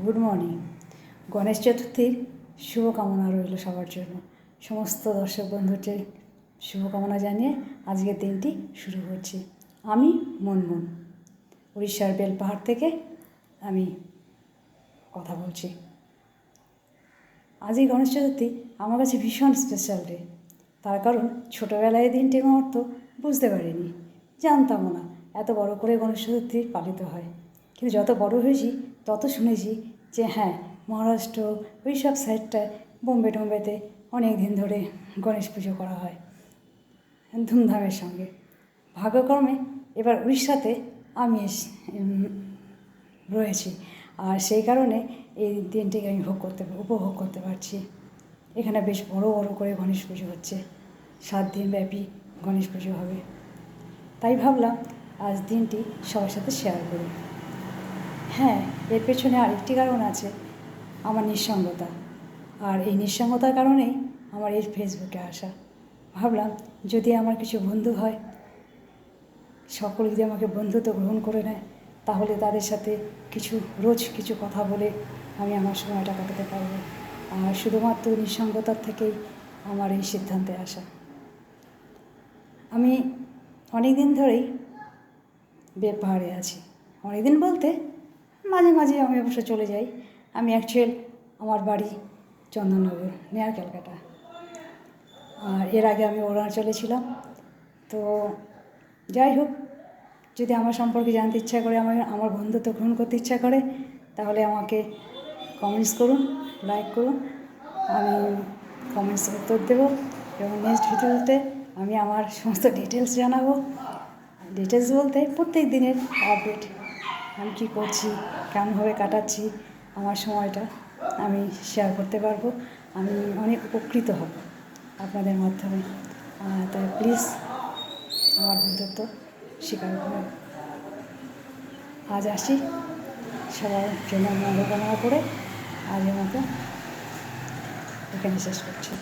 Good morning. Ganesh চতুর্থীর শুভকামনা রইল সবার জন্য। সমস্ত দর্শক বন্ধুদের শুভকামনা জানিয়ে আজকের দিনটি শুরু করছি। আমি মনমন, উড়িষ্যার বেলপাহাড় থেকে আমি কথা বলছি। আজ এই গণেশ চতুর্থী আমার কাছে ভীষণ স্পেশাল ডে। তার কারণ ছোটোবেলায় দিনটির মহত্ব বুঝতে পারিনি, জানতামও না এত বড় করে গণেশ চতুর্থী পালিত হয়। কিন্তু যত বড় হয়েছি তত শুনেছি যে হ্যাঁ, মহারাষ্ট্র ওই সব সাইডটায় বোম্বেতে অনেক দিন ধরে গণেশ পুজো করা হয় ধুমধামের সঙ্গে। ভাগ্যক্রমে এবার উড়িষ্যাতে আমি রয়েছি, আর সেই কারণে এই দিনটিকে আমি উপভোগ করতে পারছি। এখানে বেশ বড় করে গণেশ পুজো হচ্ছে, 7 দিন ব্যাপী গণেশ পুজো হবে। তাই ভাবলাম আজ দিনটি সবার সাথে শেয়ার করি। হ্যাঁ, এর পেছনে আরেকটি কারণ আছে, আমার নিঃসঙ্গতা। আর এই নিঃসঙ্গতার কারণেই আমার এই ফেসবুকে আসা। ভাবলাম যদি আমার কিছু বন্ধু হয়, সকলে যদি আমাকে বন্ধুত্ব গ্রহণ করে নেয়, তাহলে তাদের সাথে রোজ কিছু কথা বলে আমি আমার সময়টা কাটাতে পারবো। আর শুধুমাত্র নিঃসঙ্গতার থেকেই আমার এই সিদ্ধান্তে আসা। আমি অনেক দিন ধরেই বেলপাহাড়ে আছি। অনেক দিন বলতে মাঝে মাঝে আমি অবশ্য চলে যাই। আমি আমার বাড়ি চন্দননগর, নেয়ার ক্যালকাটা। আর এর আগে আমি অরুণাচলে ছিলাম। তো যাই হোক, যদি আমার সম্পর্কে জানতে ইচ্ছা করে, আমার বন্ধুত্ব গ্রহণ করতে ইচ্ছা করে, তাহলে আমাকে কমেন্টস করুন, লাইক করুন। আমি কমেন্টস উত্তর দেবো এবং নেক্সট ভিডিওতে আমি আমার সমস্ত ডিটেলস জানাবো। ডিটেলস বলতে প্রত্যেক দিনের আপডেট, আমি কী করছি, কেমনভাবে কাটাচ্ছি আমার সময়টা আমি শেয়ার করতে পারবো। আমি অনেক উপকৃত হব আপনাদের মাধ্যমে। তাই প্লিজ আমার বন্ধুত্ব স্বীকার করুন। আজ আসি, সবার জন্য মঙ্গল কামনা করে আজের মতো এখানে শেষ করছি।